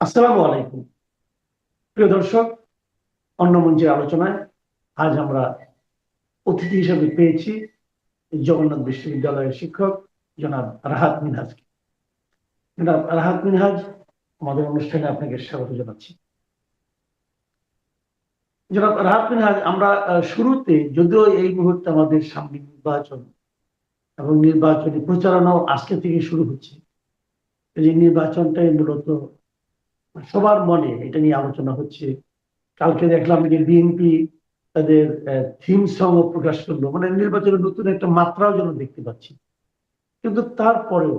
আসসালামু আলাইকুম প্রিয় দর্শক। অন্য মঞ্চের আলোচনায় আজ আমরা অতিথি হিসেবে পেয়েছি জগন্নাথ বিশ্ববিদ্যালয়ের শিক্ষক জনাব রাহাত মিনহাজকে। জনাব রাহাত মিনহাজ, আমাদের অনুষ্ঠানে আপনাকে স্বাগত জানাচ্ছি। জনাব রাহাত মিনহাজ, আমরা শুরুতে, যদিও এই মুহূর্তে আমাদের সামনে নির্বাচন এবং নির্বাচনী প্রচারণাও আজকে থেকে শুরু হচ্ছে, এই নির্বাচনটাই মূলত সবার মনে এটা নিয়ে আলোচনা হচ্ছে। কালকে দেখলাম যে বিএনপি তাদের থিম সং প্রকাশ করলো, মানে নির্বাচনের নতুন একটা মাত্রাও যেন দেখতে পাচ্ছি। কিন্তু তারপরেও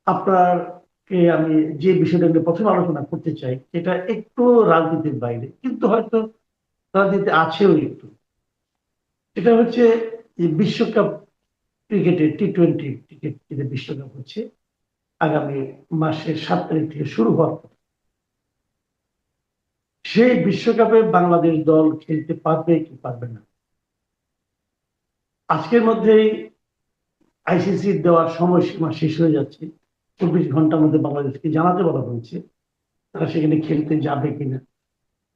আপনাকে আমি যে বিষয়টা নিয়ে প্রথমে আলোচনা করতে চাই, সেটা একটু রাজনীতির বাইরে, কিন্তু হয়তো রাজনীতি আছেও একটু। এটা হচ্ছে যে বিশ্বকাপ ক্রিকেটের T20 ক্রিকেট যে বিশ্বকাপ হচ্ছে আগামী মাসের 7 তারিখ থেকে শুরু হওয়ার কথা। সেই বিশ্বকাপে বাংলাদেশ দল খেলতে পারবে কি পারবে না, আজকের মধ্যেই আইসিসির দেওয়ার সময়সীমা শেষ হয়ে যাচ্ছে। 24 ঘন্টার মধ্যে বাংলাদেশকে জানাতে বলা হয়েছে তারা সেখানে খেলতে যাবে কিনা।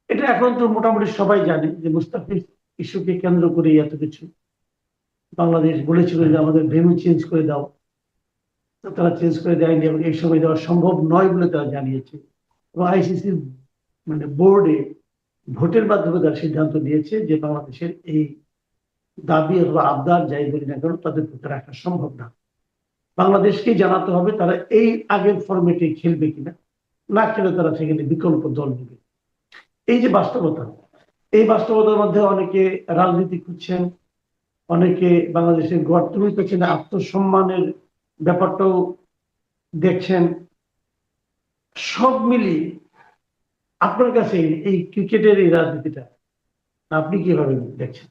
এটা এখন তো মোটামুটি সবাই জানে যে মুস্তাফিজ ইস্যুকে কেন্দ্র করে এত কিছু। বাংলাদেশ বলেছিল যে আমাদের ভেন্যু চেঞ্জ করে দাও, তো তারা চেঞ্জ করে দেয়নি এবং এই সময় দেওয়া সম্ভব নয় বলে তারা জানিয়েছে। এবং আইসিসির মানে বোর্ডে ভোটের মাধ্যমে তারা সিদ্ধান্ত নিয়েছে যে বাংলাদেশের এই দাবি অথবা আবদার যাই বলি না কেন তাদের পক্ষে রাখা সম্ভব না। বাংলাদেশকে জানাতে হবে তারা এই আগের ফরম্যাটে খেলবে কিনা, না খেলে তারা সেখানে বিকল্প দল নেবে। এই যে বাস্তবতা, এই বাস্তবতার মধ্যে অনেকে রাজনীতি করছেন, অনেকে বাংলাদেশের গড়তুমির পেছনে আত্মসম্মানের ব্যাপারটাও দেখছেন। সব মিলিয়ে আপনার কাছে এই ক্রিকেটের এই রাজনীতিটা আপনি কিভাবে দেখছেন?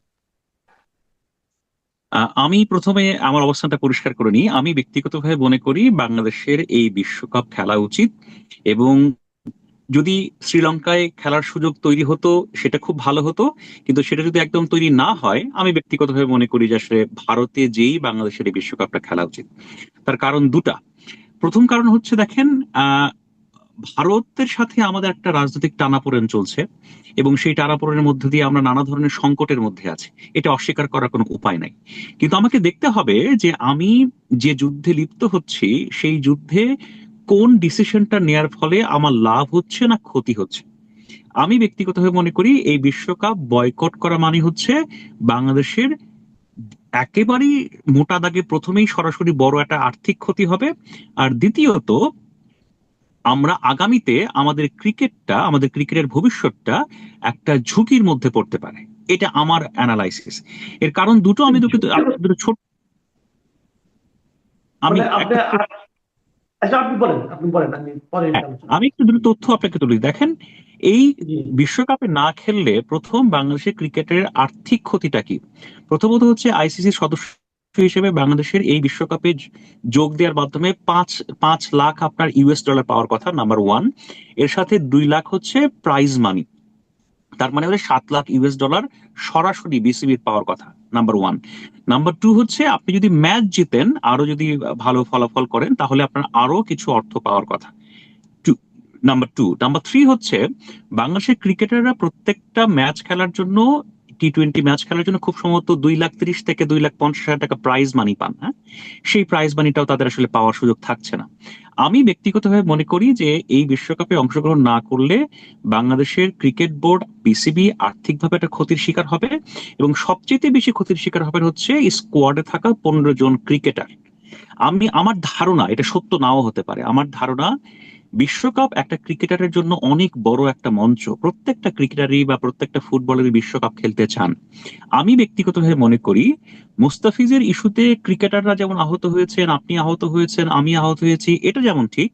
আমি প্রথমে আমার অবস্থানটা পরিষ্কার করে নিই। আমি ব্যক্তিগতভাবে মনে করি বাংলাদেশের এই বিশ্বকাপ খেলা উচিত, এবং যদি শ্রীলঙ্কায় খেলার সুযোগ তৈরি হতো সেটা খুব ভালো হতো। কিন্তু সেটা যদি একদম তৈরি না হয়, আমি ব্যক্তিগতভাবে মনে করি যে আসলে ভারতে যেই বাংলাদেশের এই বিশ্বকাপটা খেলা উচিত। তার কারণ দুটা। প্রথম কারণ হচ্ছে, দেখেন, ভারতের সাথে আমাদের একটা রাজনৈতিক টানাপোড়েন চলছে, এবং সেই টানাপোড়েনের মধ্যে দিয়ে আমরা নানা ধরনের সংকটের মধ্যে আছি। এটা অস্বীকার করার কোনো উপায় নাই। কিন্তু আমাকে দেখতে হবে যে আমি যে যুদ্ধে লিপ্ত হচ্ছি, সেই যুদ্ধে কোন ডিসিশনটা নেয়ার ফলে আমার লাভ হচ্ছে না ক্ষতি হচ্ছে। আমি ব্যক্তিগতভাবে মনে করি এই বিশ্বকাপ বয়কট করা মানে হচ্ছে বাংলাদেশের একেবারেই মোটা দাগে প্রথমেই সরাসরি বড় একটা আর্থিক ক্ষতি হবে। আর দ্বিতীয়ত, আমরা আগামীতে আমাদের ক্রিকেটের ভবিষ্যৎটা একটা ঝুঁকির মধ্যে পড়তে পারে। এটা আমার অ্যানালাইসিস। এর কারণ দুটো আমি দুটো আপনাকে দুটো ছোট আমি মানে আপনি একটা আচ্ছা, আপনি বলেন আমি পরে এটা হ্যাঁ, আলোচনা আমি করবো। একটু দুটো তথ্য আপনাকে তুলি। দেখেন, এই জি। বিশ্বকাপে না খেললে প্রথম বাংলাদেশের ক্রিকেটের আর্থিক ক্ষতিটা কি। প্রথমত হচ্ছে, আইসিসি সদস্য হিসেবে বাংলাদেশের এই বিশ্বকাপে যোগ দেওয়ার মাধ্যমে পাঁচ পাঁচ লাখ আপনার ইউএস ডলার পাওয়ার কথা, নাম্বার ওয়ান। এর সাথে 2 লাখ হচ্ছে প্রাইজ মানি। তার মানে হচ্ছে 7 লাখ ইউএস ডলার সরাসরি বিসিবির পাওয়ার কথা, নাম্বার ওয়ান। নাম্বার টু হচ্ছে, আপনি যদি ম্যাচ জিতেন, আরো যদি ভালো ফলাফল করেন, তাহলে আপনার আরো কিছু অর্থ পাওয়ার কথা। Number two. নাম্বার থ্রি হচ্ছে, বাংলাদেশের ক্রিকেটাররা প্রত্যেকটা ম্যাচ খেলার জন্য, T20 ম্যাচ খেলার জন্য খুব সম্ভবত 2,30,000 থেকে 2,50,000 টাকা প্রাইজ মানি পান। হ্যাঁ, সেই প্রাইজ মানিটাও তাদের আসলে পাওয়ার সুযোগ থাকছে না। আমি ব্যক্তিগতভাবে মনে করি যে এই বিশ্বকাপে অংশগ্রহণ না করলে বাংলাদেশের ক্রিকেট বোর্ড, বিসিবি আর্থিকভাবে একটা ক্ষতির শিকার হবে, এবং সবচেয়ে বেশি ক্ষতির শিকার হবেন হচ্ছে স্কোয়াডে থাকা 15 জন ক্রিকেটার। আমার ধারণা, এটা সত্য নাও হতে পারে, আমার ধারণা বিশ্বকাপ একটা ক্রিকেটারের জন্য অনেক বড় একটা মঞ্চ। প্রত্যেকটা ক্রিকেটারই বা প্রত্যেকটা ফুটবলারই বিশ্বকাপ খেলতে চান। আমি ব্যক্তিগতভাবে মনে করি, মুস্তাফিজের ইস্যুতে ক্রিকেটাররা যেমন আহত হয়েছেন, আপনি আহত হয়েছেন, আমি আহত হয়েছি, এটা যেমন ঠিক,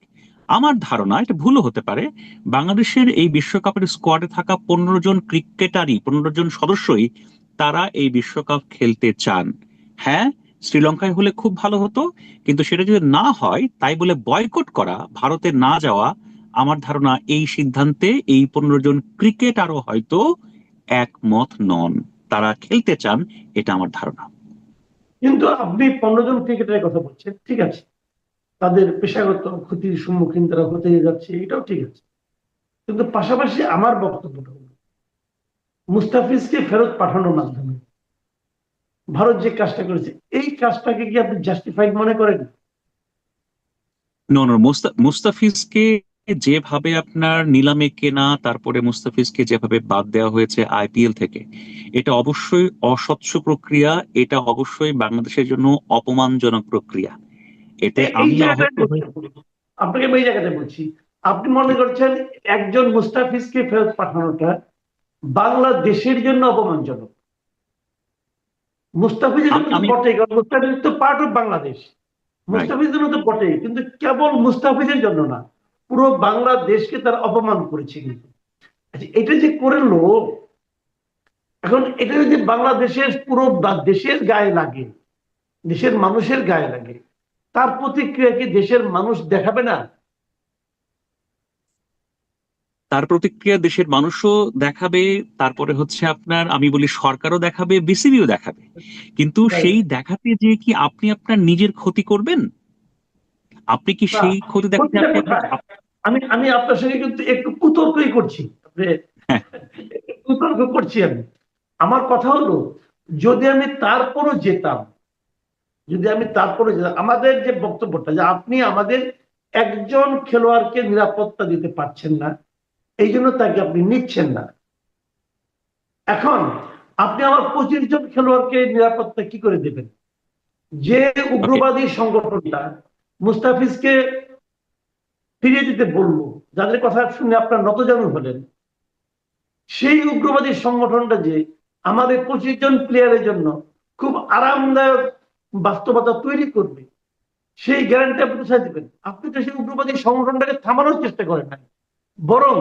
আমার ধারণা, এটা ভুলও হতে পারে, বাংলাদেশের এই বিশ্বকাপের স্কোয়াডে থাকা 15 জন ক্রিকেটারই, 15 জন সদস্যই তারা এই বিশ্বকাপ খেলতে চান। হ্যাঁ, শ্রীলঙ্কায় হলে খুব ভালো হতো, কিন্তু সেটা যদি না হয় তাই বলে বয়কট করা, ভারতে না যাওয়া, আমার ধারণা এই সিদ্ধান্তে এই 15 জন ক্রিকেটারও হয়তো একমত নন। তারা খেলতে চান, এটা আমার ধারণা। কিন্তু আপনি 15 জন ক্রিকেটারের কথা বলছেন, ঠিক আছে, তাদের পেশাগত ক্ষতির সম্মুখীন তারা হতে যাচ্ছে, এটাও ঠিক আছে। কিন্তু পাশাপাশি আমার বক্তব্যটা হলো, মুস্তাফিজকে ফেরত পাঠানোর মাধ্যমে ভারত যে কাজটা করেছে, এই কাজটাকে কি আপনি জাস্টিফাইড মনে করেন? নো নো, মুস্তাফিজকে যেভাবে আপনার নিলামে কেনা, তারপরে মুস্তাফিজকে যেভাবে বাদ দেওয়া হয়েছে আইপিএল থেকে, এটা অবশ্যই অস্বচ্ছ প্রক্রিয়া। এটা অবশ্যই বাংলাদেশের জন্য অপমানজনক প্রক্রিয়া। এতে এই আমি জায়গাটাই আহত হই। বলছি, আপনাকে আমি এই জায়গাটা বলছি। আপনি মনে করছেন একজন মুস্তাফিজকে ফেরত পাঠানোটা বাংলাদেশের জন্য অপমানজনক? মুস্তাফিজের জন্য তো আমি বটেই, কারণ মুস্তাফিজ তো পার্ট অফ বাংলাদেশ। রাইট। মুস্তাফিজের জন্য তো বটেই, কিন্তু কেবল মুস্তাফিজের জন্য না, পুরো বাংলাদেশকে তারা অপমান করেছে। কিন্তু আচ্ছা, এটা যে করলো, এখন এটা যদি বাংলাদেশের পুরো দেশের গায়ে লাগে, দেশের মানুষের গায়ে লাগে, তার প্রতিক্রিয়া কি দেশের মানুষ দেখাবে না? তার প্রতিক্রিয়া দেশের মানুষও দেখাবে। তারপরে হচ্ছে আপনার, আমি বলি সরকারও দেখাবে, বিসিবিও দেখাবে। কিন্তু তাই সেই দেখাতে যে কি আপনি আপনার নিজের ক্ষতি করবেন? আপনি কি না, সেই ক্ষতি দেখাতে ক্ষতিটা আপনি আপনার কোথায়? আমি আমি আপনার সঙ্গে কিন্তু একটু কুতর্কই করছি। হ্যাঁ, একটু কুতর্ক করছি আমি। আমার কথা হলো, যদি আমি তারপরও যেতাম, আমাদের যে বক্তব্যটা, যে আপনি আমাদের একজন খেলোয়াড়কে নিরাপত্তা দিতে পারছেন না, এই জন্য তাকে আপনি নিচ্ছেন না। এখন আপনি আমার 25 জন খেলোয়াড়কে নিরাপত্তা কি করে দেবেন? যে ওকে। উগ্রবাদী সংগঠনটা মুস্তাফিজকে ফিরিয়ে দিতে বললো, যাদের কথা শুনে আপনার নতজানু হলেন, সেই উগ্রবাদী সংগঠনটা যে আমাদের 25 জন প্লেয়ারের জন্য খুব আরামদায়ক বাস্তবতা তৈরি করবে, সেই গ্যারান্টি আপনি কোথায় দিবেন? আপনি তো সেই উগ্রবাদী সংগঠনটাকে থামানোর চেষ্টা করেন না, বরং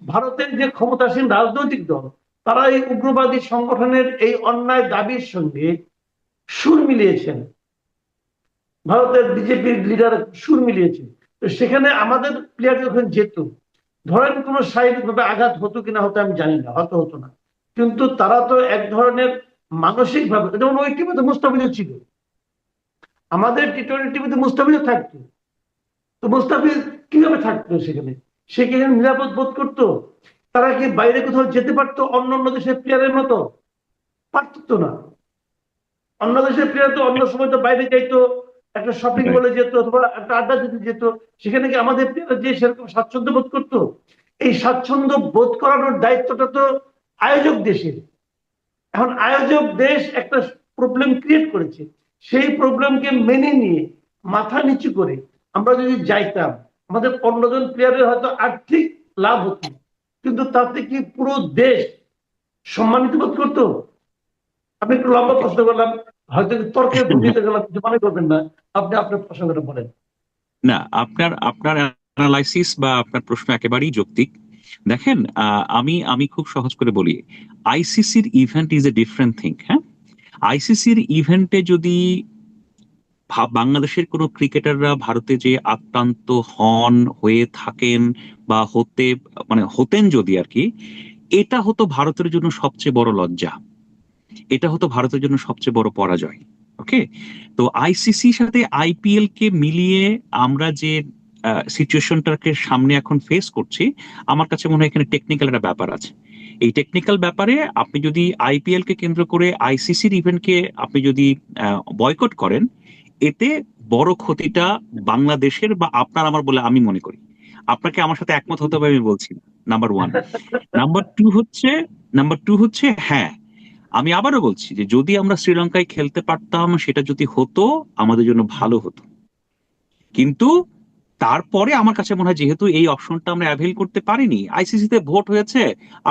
ভারতের যে ক্ষমতাসীন রাজনৈতিক দল, তারা এই উগ্রবাদী সংগঠনের এই অন্যায় দাবির সঙ্গে সুর মিলিয়েছেন। ভারতের বিজেপির লিডার সুর মিলিয়েছে। তো সেখানে আমাদের প্লেয়ার যখন যেত, ধরেন কোনো শারীরিকভাবে আঘাত হতো কিনা হতো আমি জানি না, হয়তো হতো না, কিন্তু তারা তো এক ধরনের মানসিক ভাবে, যেমন ওই টিমে তো মুস্তাফিজও ছিল, আমাদের টি-20 টিভিতে মুস্তাফিজও থাকতো। তো মুস্তাফিজ কিভাবে থাকতো সেখানে? সে কি নিরাপদ বোধ করতো? তারা কি বাইরে কোথাও যেতে পারতো অন্য অন্য দেশের প্লেয়ারের মতো? পারতো তো না। অন্য দেশের প্লেয়ার তো অন্য সময় তো বাইরে যাইতো, একটা শপিং Right. মলে যেত অথবা একটা আড্ডা দিতে যেত, সেখানে কি আমাদের প্লেয়ার যে সেরকম স্বাচ্ছন্দ্য বোধ করতো? এই স্বাচ্ছন্দ্য বোধ করানোর দায়িত্বটা তো আয়োজক দেশের। এখন আয়োজক দেশ একটা প্রবলেম ক্রিয়েট করেছে, সেই প্রবলেমকে মেনে নিয়ে মাথা নিচু করে আমরা যদি যাইতাম, আমাদের 15 জন প্লেয়ারের হয়তো আর্থিক লাভ হতো, কিন্তু তাতে কি পুরো দেশ সম্মানিত বোধ করতো? আমি একটু লম্বা ওকে। প্রশ্ন করলাম, হয়তো তর্কের ভঙ্গিতে গেলাম, কিছু মনে করবেন না। আপনি আপনার প্রসঙ্গটা বলেন। না, আপনার আপনার অ্যানালাইসিস বা আপনার প্রশ্ন একেবারেই যৌক্তিক। দেখেন, আমি আমি খুব সহজ করে বলি, আইসিসির event is a different thing. হ্যাঁ, আইসিসির ইভেন্টে যদি বাংলাদেশের কোনো ক্রিকেটাররা ভারতে যে আক্রান্ত হন, হয়ে থাকেন, বা মানে হতেন যদি আর কি, এটা হতো ভারতের জন্য সবচেয়ে বড় লজ্জা। এটা হতো ভারতের জন্য সবচেয়ে বড় পরাজয়। ওকে। তো আইসিসির সাথে আইপিএল কে মিলিয়ে আমরা যে সিচুয়েশনটাকে সামনে এখন ফেস করছি, আমার কাছে মনে হয় এখানে টেকনিক্যাল একটা ব্যাপার আছে। এই টেকনিক্যাল ব্যাপারে আপনি যদি আইপিএল কে কেন্দ্র করে আইসিসির ইভেন্টকে আপনি যদি বয়কট করেন, এতে বড় ক্ষতিটা বাংলাদেশের বা আপনার আমার বলে আমি মনে করি। আপনাকে আমার সাথে একমত হতে হবে আমি বলছি না, নাম্বার ওয়ান। নাম্বার টু হচ্ছে হ্যাঁ, আমি আবারও বলছি যে যদি আমরা শ্রীলঙ্কায় খেলতে পারতাম, সেটা যদি হতো আমাদের জন্য ভালো হতো। কিন্তু তারপরে আমার কাছে মনে হয় যেহেতু এই অপশনটা আমরা অ্যাভেল করতে পারিনি, আইসিসি তে ভোট হয়েছে,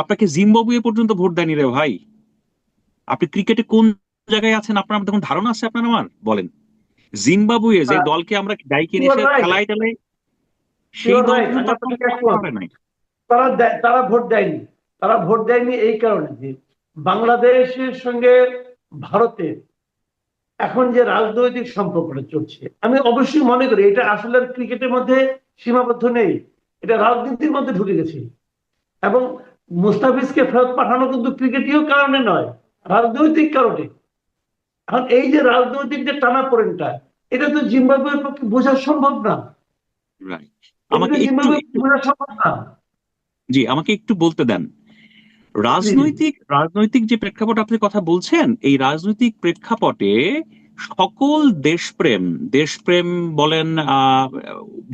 আপনাকে জিম্বাবুয়ে পর্যন্ত ভোট দেয়নি রে ভাই। আপনি ক্রিকেটে কোন জায়গায় আছেন আপনার তখন ধারণা আছে আপনার আমার? বলেন। জিম্বাবুয়ে যে দলকে আমরা ডাইকে নিয়ে এসে রাইট, খেলায় টেলায়, সেই ইউর দল রাইট, পর্যন্ত আমি আপনাকে আপনাকে করতে একমত। পারে নাই। তারা ভোট দেয়নি। তারা ভোট দেয়নি এই কারণে যে বাংলাদেশের সঙ্গে ভারতের এখন যে রাজনৈতিক সম্পর্কটা চলছে, আমি অবশ্যই মনে করি এটা আসলে ক্রিকেটের মধ্যে সীমাবদ্ধ নেই, এটা রাজনীতির মধ্যে ঢুকে গেছে। এবং মুস্তাফিজকে ফেরত পাঠানো কিন্তু ক্রিকেটীয় কারণে নয়, রাজনৈতিক কারণে। এখন এই যে রাজনৈতিক যে টানাপোড়েনটা, এটা তো জিম্বাবুয়ের পক্ষে বোঝা সম্ভব না। রাইট। এটা তো আমাকে একটু জিম্বাবুয়ের পক্ষে একটু বোঝা সম্ভব না। জি, আমাকে একটু বলতে দেন। জি জি রাজনৈতিক যে প্রেক্ষাপট আপনি কথা বলছেন, এই রাজনৈতিক প্রেক্ষাপটে সকল দেশপ্রেম বলেন,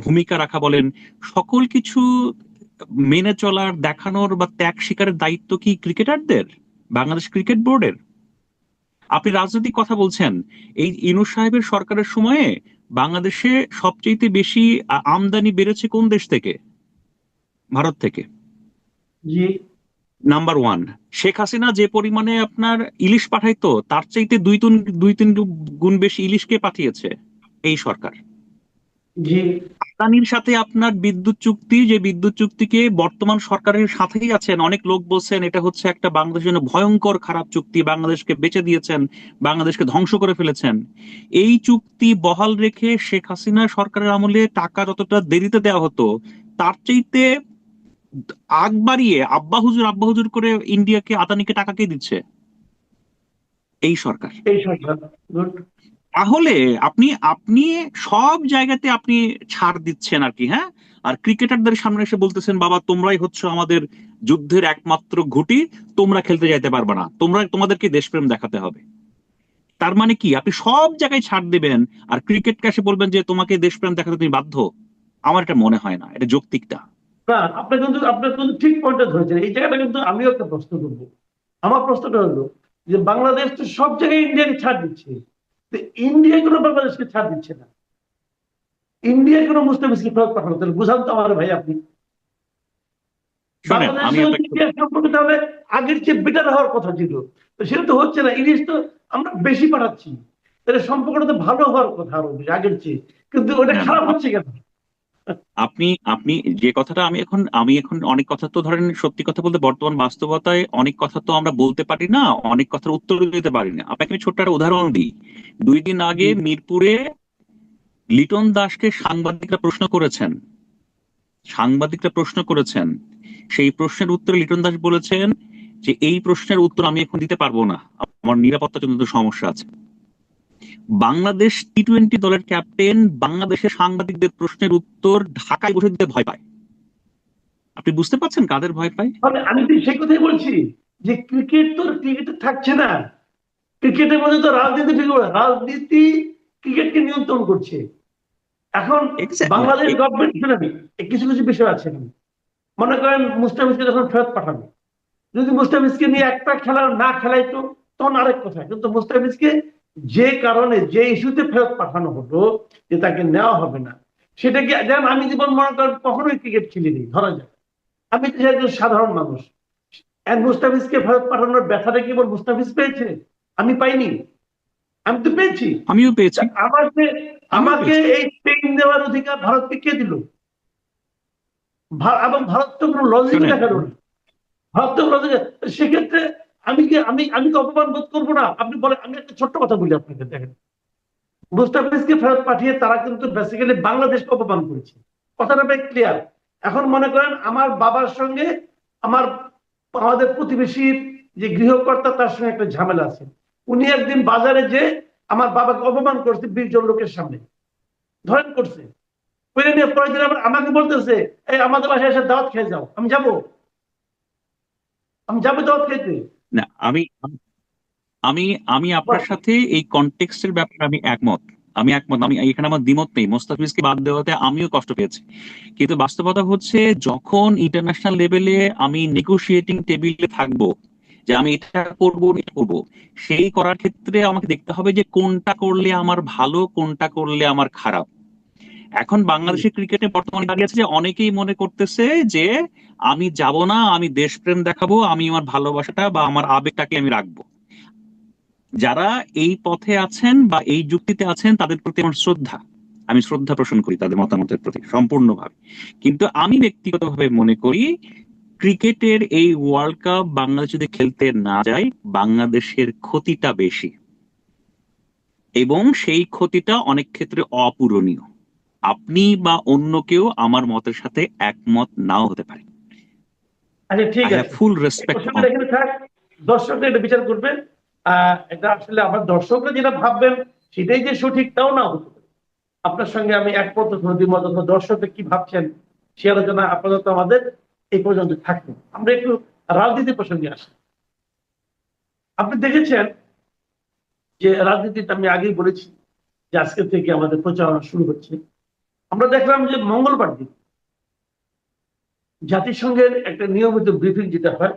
ভূমিকা রাখা বলেন, সকল কিছু মেনে চলার, দেখানোর বা ত্যাগ স্বীকারের দায়িত্ব কি ক্রিকেটারদের, বাংলাদেশ ক্রিকেট বোর্ডের? আপনি রাজনৈতিক কথা বলছেন, এই ইনূস সাহেবের সরকারের সময়ে বাংলাদেশে সবচেয়ে বেশি আমদানি বেড়েছে কোন দেশ থেকে? ভারত থেকে। জি। Number one. শেখ হাসিনা যে পরিমাণে আপনার ইলিশ পাঠাইতো, তার চাইতে দুই তিন গুণ বেশি ইলিশকে পাঠিয়েছে এই সরকার। জি। আদানির সাথে আপনার বিদ্যুৎ চুক্তি, যে বিদ্যুৎ চুক্তিকে বর্তমান সরকারের সাথেই আছেন, অনেক লোক বলছেন এটা হচ্ছে একটা বাংলাদেশের জন্য ভয়ঙ্কর খারাপ চুক্তি, বাংলাদেশকে বেচে দিয়েছেন, বাংলাদেশকে ধ্বংস করে ফেলেছেন। এই চুক্তি বহাল রেখে শেখ হাসিনা সরকারের আমলে টাকা যতটা দেরিতে দেওয়া হতো, তার চাইতে আগ বাড়িয়ে আব্বা হুজুর করে ইন্ডিয়াকে, আদানিকে টাকা কে দিচ্ছে? এই সরকার। এই সরকার। গুড। তাহলে আপনি আপনি সব জায়গাতে আপনি ছাড় দিচ্ছেন আর কি, হ্যাঁ? আর ক্রিকেটারদের সামনে এসে বলতেছেন, বাবা তোমরাই হচ্ছে আমাদের যুদ্ধের একমাত্র ঘুঁটি, তোমরা খেলতে যাইতে পারবে না, তোমাদেরকে দেশপ্রেম দেখাতে হবে। তার মানে কি আপনি সব জায়গায় ছাড় দিবেন, আর ক্রিকেটকে এসে বলবেন যে তোমাকে দেশপ্রেম দেখাতে তুমি বাধ্য? আমার এটা মনে হয় না এটা যৌক্তিকটা। না, আপনি কিন্তু ঠিক পয়েন্টে ধরেছেন। এই জায়গাটা কিন্তু আমিও একটা প্রশ্ন করবো। আমার প্রশ্নটা হলো যে বাংলাদেশ তো সব জায়গায় ইন্ডিয়াকে ছাড় দিচ্ছে, তো ইন্ডিয়া কোনো বাংলাদেশকে ছাড় দিচ্ছে না। ইন্ডিয়া কোনো মুস্তাফিজকে ফেরত পাঠানো, তাহলে বুঝান তো আমার ভাই আপনি। শোনেন, আমি বাংলাদেশের আপনাকে ইন্ডিয়ার সম্পর্ক তাহলে আগের চেয়ে বেটার হওয়ার কথা ছিল, তো সেটা তো হচ্ছে না। ইলিশ তো আমরা বেশি পাঠাচ্ছি, তাহলে সম্পর্কটা তো ভালো হওয়ার কথা আরো বেশি আগের চেয়ে, কিন্তু ওটা না না খারাপ হচ্ছে কেন? আপনি আপনি যে কথাটা, আমি এখন অনেক কথা তো ধরেন, সত্যি কথা বলতে বর্তমান বাস্তবতায় অনেক কথা তো আমরা বলতে পারি না, অনেক কথার উত্তর দিতে পারি না। আপনাকে আমি ছোট্ট একটা উদাহরণ দিই। 2 দিন আগে জি। মিরপুরে লিটন দাসকে সাংবাদিকরা প্রশ্ন করেছেন। সেই প্রশ্নের উত্তরে লিটন দাস বলেছেন যে এই প্রশ্নের উত্তর আমি এখন দিতে পারবো না, আমার নিরাপত্তাজনিত সমস্যা আছে। বাংলাদেশ টি-20 দলের ক্যাপ্টেন বাংলাদেশের সাংবাদিকদের প্রশ্নের উত্তর ঢাকায় বসে দিতে ভয় পায়। আপনি বুঝতে পারছেন কাদের ভয় পায়? মানে আমি তো সেই কথাই বলছি যে ক্রিকেট তো ক্রিকেটে থাকছে না। ক্রিকেটের মধ্যে তো রাজনীতি ঢুকে পড়ে। রাজনীতি ক্রিকেটকে নিয়ন্ত্রণ করছে এখন। বাংলাদেশ এক্স্যাক্টলি। গভর্নমেন্ট শুনেন, কিছু কিছু বিষয় আছে। মনে করেন মুস্তাফিজকে যখন ফেরত পাঠাবে, যদি মুস্তাফিজকে নিয়ে একটা খেলা না খেলাইতো তখন আরেক কথা, কিন্তু মুস্তাফিজকে যে কারণে, যে ইস্যুতে ফেরত পাঠানো হলো যে তাকে নেওয়া হবে না, সেটা কি, যেমন আমি জীবন মনে করেন কখনোই ক্রিকেট খেলিনি ধরা যায়, আমি তো একজন সাধারণ মানুষ, মুস্তাফিজকে ফেরত পাঠানোর ব্যথাটা কি বল মুস্তাফিজ পেয়েছে? আমি পাইনি। আমি তো পেয়েছি। আমিও পেয়েছি। আমাকে আমিও আমাকে পেয়েছি। এই পেইন দেওয়ার অধিকার ভারতকে কে দিল? এবং ভারত তো কোনো লজিক শোনেন, দেখালো না। ভারত তো লজিক, সেক্ষেত্রে আমি কি অপমান বোধ করবো না? আপনি বলেন। আমি একটা ছোট্ট কথা বলি আপনাকে, দেখেন, মুস্তাফিজকে ফেরত পাঠিয়ে তারা কিন্তু বেসিক্যালি বাংলাদেশকে অপমান করেছে। কথাটা বেশ ক্লিয়ার। এখন মনে করেন আমার বাবার সঙ্গে আমার আমাদের প্রতিবেশীর যে গৃহকর্তা, তার সঙ্গে একটা ঝামেলা আছে। উনি একদিন বাজারে যে আমার বাবাকে অপমান করছে 20 জন লোকের সামনে, ধরেন করছে, করে নিয়ে পরের দিন আবার আমাকে বলতেছে, এই আমাদের বাসায় এসে দাওয়াত খেয়ে যাও। আমি যাবো দাওয়াত খেতে। না, আমি আমি আপনার সাথে এই কনটেক্সটের ব্যাপারে আমি একমত। আমি এখানে আমার দ্বিমত নেই, মোস্তাফিজকে বাদ দেওয়াতে আমিও কষ্ট পেয়েছি। কিন্তু বাস্তবতা হচ্ছে, যখন ইন্টারন্যাশনাল লেভেলে আমি নেগোশিয়েটিং টেবিলে থাকবো যে আমি এটা করবো এটা করবো, সেই করার ক্ষেত্রে আমাকে দেখতে হবে যে কোনটা করলে আমার ভালো, কোনটা করলে আমার খারাপ। এখন বাংলাদেশের ক্রিকেটে বর্তমানে দাঁড়িয়ে আছে যে অনেকেই মনে করতেছে যে আমি যাব না, আমি দেশপ্রেম দেখাবো, আমি আমার ভালোবাসাটা বা আমার আবেগটাকে আমি রাখবো। যারা এই পথে আছেন বা এই যুক্তিতে আছেন, তাদের প্রতি আমার শ্রদ্ধা, আমি শ্রদ্ধা পোষণ করি তাদের মতামতের প্রতি সম্পূর্ণভাবে। কিন্তু আমি ব্যক্তিগতভাবে মনে করি, ক্রিকেটের এই ওয়ার্ল্ড কাপ বাংলাদেশ যদি খেলতে না যায়, বাংলাদেশের ক্ষতিটা বেশি, এবং সেই ক্ষতিটা অনেক ক্ষেত্রে অপূরণীয়। আপনি বা অন্য কেউ আমার মতের সাথে একমত নাও হতে পারে। আচ্ছা ঠিক আই হ্যাভ আছে, ফুল এই রেসপেক্ট প্রসঙ্গটা অন। এখানে থাক। দর্শকরা এটা বিচার করবে। এটা আসলে আমার দর্শকরা যেটা ভাববেন সেটাই যে সঠিক তাও না হতে পারে। আপনার সঙ্গে আমি একমত অথবা দ্বিমত অথবা দর্শকরা কি ভাবছেন সে আলোচনা আপাতত আমাদের এই পর্যন্ত থাকবে। আমরা একটু রাজনীতি প্রসঙ্গে আসি। আপনি দেখেছেন যে রাজনীতিতে আমি আগেই বলেছি যে আজকে থেকে আমাদের প্রচারণা শুরু হচ্ছে। আমরা দেখলাম যে মঙ্গলবার দিন জাতিসংঘের একটা নিয়মিত ব্রিফিং যেটা হয়,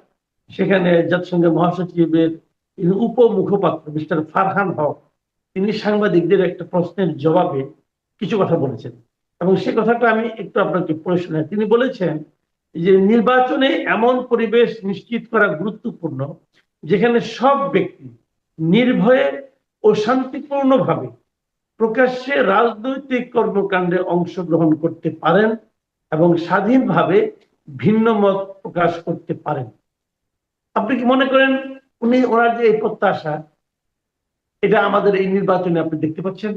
সেখানে জাতিসংঘের মহাসচিবের উপ মুখপাত্র মিস্টার ফারহান হক তিনি সাংবাদিকদের একটা প্রশ্নের জবাবে কিছু কথা বলেছেন, এবং সে কথাটা আমি একটু আপনাকে পড়ে শোনাই। তিনি বলেছেন যে নির্বাচনে এমন পরিবেশ নিশ্চিত করা গুরুত্বপূর্ণ যেখানে সব ব্যক্তি নির্ভয়ে ও শান্তিপূর্ণভাবে প্রকাশ্যে রাজনৈতিক কর্মকাণ্ডে অংশগ্রহণ করতে পারেন এবং স্বাধীনভাবে ভিন্ন মত প্রকাশ করতে পারেন। আপনি কি মনে করেন ওনার যে এই প্রত্যাশা, এটা আমাদের এই নির্বাচনে আপনি দেখতে পাচ্ছেন?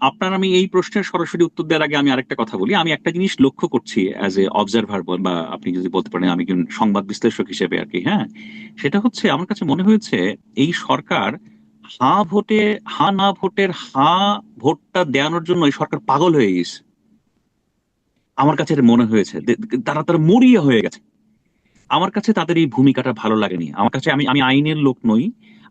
আপনার আমি এই প্রশ্নের সরাসরি উত্তর দেওয়ার আগে আমি আরেকটা কথা বলি। আমি একটা জিনিস লক্ষ্য করছি অ্যাজ এ অবজারভার, বা আপনি যদি বলতে পারেন আমি একজন সংবাদ বিশ্লেষক হিসেবে আর কি। হ্যাঁ, সেটা হচ্ছে আমার কাছে মনে হয়েছে এই সরকার হা না ভোটের হা ভোটটা দেওয়ানোর জন্য এই সরকার পাগল হয়ে গেছে। আমার কাছে এটা মনে হয়েছে তারা তারা মরিয়া হয়ে গেছে। আমার কাছে তাদের এই ভূমিকাটা ভালো লাগেনি। আমার কাছে, আমি আমি আইনের লোক নই,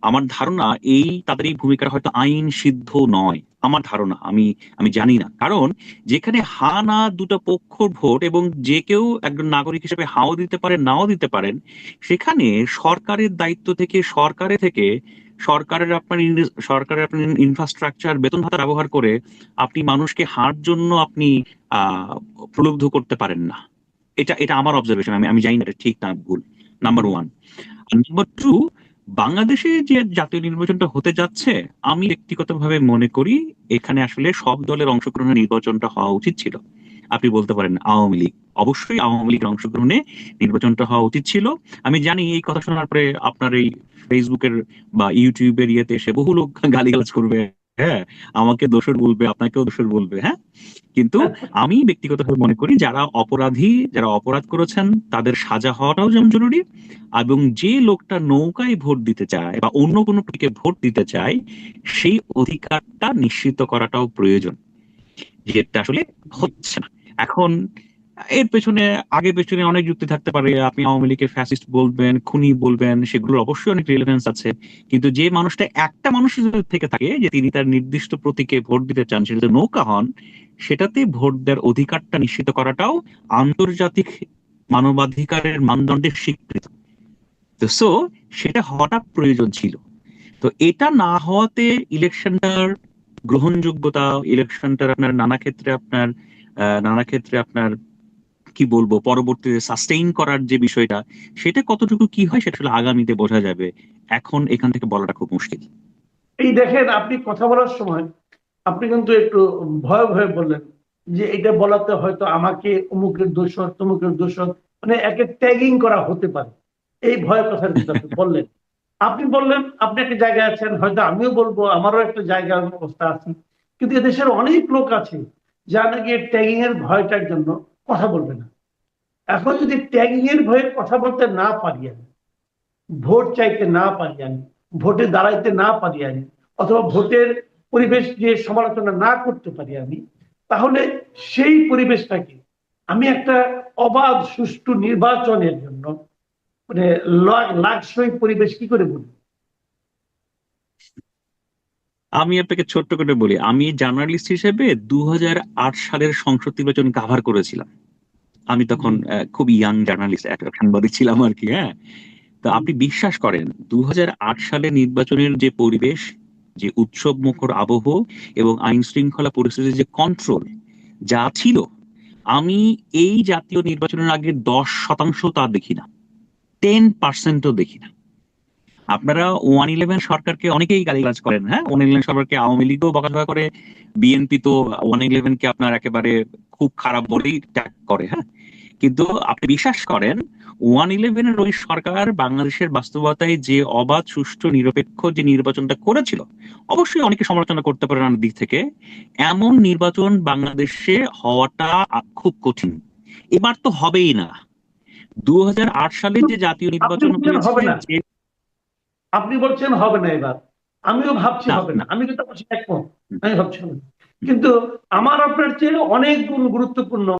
আমার ধারণা এই তাদের এই ভূমিকাটা হয়তো আইন সিদ্ধ নয়। আমার ধারণা, আমি আমি জানি না। কারণ যেখানে হা না দুটো পক্ষর ভোট এবং যে কেউ একজন নাগরিক হিসেবে হাও দিতে পারেন নাও দিতে পারেন, সেখানে সরকারের দায়িত্ব থেকে সরকারের আপনার ইনফ্রাস্ট্রাকচার বেতন ভাতা ব্যবহার করে আপনি মানুষকে হার জন্য আপনি প্রলুব্ধ করতে পারেন না। এটা এটা আমার অবজারভেশন। আমি আমি জানি না এটা ঠিক না ভুল। Number one. নাম্বার টু, বাংলাদেশে যে জাতীয় নির্বাচনটা হতে যাচ্ছে, আমি ব্যক্তিগতভাবে মনে করি এখানে আসলে সব দলের অংশগ্রহণে নির্বাচনটা হওয়া উচিত ছিল। আপনি বলতে পারেন আওয়ামী লীগ, অবশ্যই আওয়ামী লীগের অংশগ্রহণে নির্বাচনটা হওয়া উচিত ছিল। আমি জানি এই কথা শোনার পরে আপনার এই ফেসবুকের বা ইউটিউবের ইয়েতে এসে বহু লোক গালিগালাজ করবে, হ্যাঁ, আমাকে দোষর বলবে, আপনাকেও দোষর বলবে, হ্যাঁ। কিন্তু আমি ব্যক্তিগতভাবে মনে করি যারা অপরাধী, যারা অপরাধ করেছেন তাদের সাজা হওয়াটাও যেমন জরুরি, এবং যে লোকটা নৌকায় ভোট দিতে চায় বা অন্য কোনো প্রতীকে ভোট দিতে চায় সেই অধিকারটা নিশ্চিত করাটাও প্রয়োজন, যেটা আসলে হচ্ছে না এখন। এর পেছনে আগে পেছনে অনেক যুক্তি থাকতে পারে। আপনি আওয়ামী লীগকে ফ্যাসিস্ট বলবেন, খুনি বলবেন, সেগুলোর অবশ্যই অনেক রিলেভেন্স আছে। কিন্তু যে মানুষটা, একটা মানুষের যদি থেকে থাকে যে তিনি তার নির্দিষ্ট প্রতীকে ভোট দিতে চান, সেটা যদি নৌকা হন, সেটাতে ভোট দেওয়ার অধিকারটা নিশ্চিত করাটাও আন্তর্জাতিক মানবাধিকারের মানদণ্ডের স্বীকৃত। তো সেটা হওয়াটা প্রয়োজন ছিল। তো এটা না হওয়াতে ইলেকশনটার গ্রহণযোগ্যতা, ইলেকশনটার আপনার নানা ক্ষেত্রে আপনার কি বলবো, পরবর্তীতে সাস্টেইন করার যে বিষয়টা, সেটা কতটুকু কি হয় সেটা আসলে আগামীতে বোঝা যাবে। এখন এখান থেকে বলাটা খুব মুশকিল। এই দেখেন, আপনি কথা বলার সময় আপনি কিন্তু একটু ভয়ে ভয়ে বললেন যে এটা বলাতে হয়তো আমাকে অমুকের দোষর তমুকের দোষর, মানে একে ট্যাগিং করা হতে পারে, এই ভয়ের কথার কিন্তু আপনি বললেন। আপনি বললেন আপনি একটা জায়গায় আছেন, হয়তো আমিও বলবো আমারও একটা জায়গার অবস্থা আছে, কিন্তু এদেশের অনেক লোক আছে যারা নাকি ট্যাগিং এর ভয়টার জন্য কথা বলবে না। এখন যদি ট্যাগিং এর ভয়ে কথা বলতে না পারি আমি, ভোট চাইতে না পারি আমি, ভোটে দাঁড়াইতে না পারি আমি, অথবা ভোটের পরিবেশ যে সমালোচনা না করতে পারি আমি, তাহলে সেই পরিবেশটাকে আমি একটা অবাধ সুষ্ঠু নির্বাচনের জন্য মানে লাগসই পরিবেশ কি করে বলবো? আমি আপনাকে ছোট্ট করে বলি, আমি জার্নালিস্ট হিসেবে 2008 সালের সংসদ নির্বাচন কাভার করেছিলাম। আমি তখন খুব ইয়াং জার্নালিস্ট, একটা সাংবাদিক ছিলাম আর কি। হ্যাঁ, তো আপনি বিশ্বাস করেন 2008 সালে নির্বাচনের যে পরিবেশ, যে উৎসব মুখর আবহ এবং আইন শৃঙ্খলা পরিস্থিতির যে কন্ট্রোল যা ছিল, আমি এই জাতীয় নির্বাচনের আগে 10% তা দেখি না, 10%ও দেখি না। আপনারা 111 সরকারকে অনেকেই গালিগালাজ করেন, হ্যাঁ, 111 সরকারকে আওয়ামী লীগও বকাঝকা করে, বিএনপি তো 111 কে আপনার একেবারে খুব খারাপ বলেই ট্যাগ করে, হ্যাঁ। কিন্তু আপনি বিশ্বাস করেন 111-এর ওই সরকার বাংলাদেশের বাস্তবতায় যে অবাধ সুষ্ঠু নিরপেক্ষ যে নির্বাচনটা করেছিল, অবশ্যই অনেকে সমালোচনা করতে পারেন অনেক দিক থেকে, এমন নির্বাচন বাংলাদেশে হওয়াটা খুব কঠিন। এবার তো হবেই না। 2008 সালে যে জাতীয় আপনি নির্বাচন বলছেন হয়েছে, হবে না, যে আপনি বলছেন হবে না এবার, আমিও ভাবছি না হবে না, না আমি কিন্তু আপনার সাথে একমত, আমি ভাবছি হবে না। কিন্তু আমার আপনার চেয়ে অনেক গুণ গুরুত্বপূর্ণ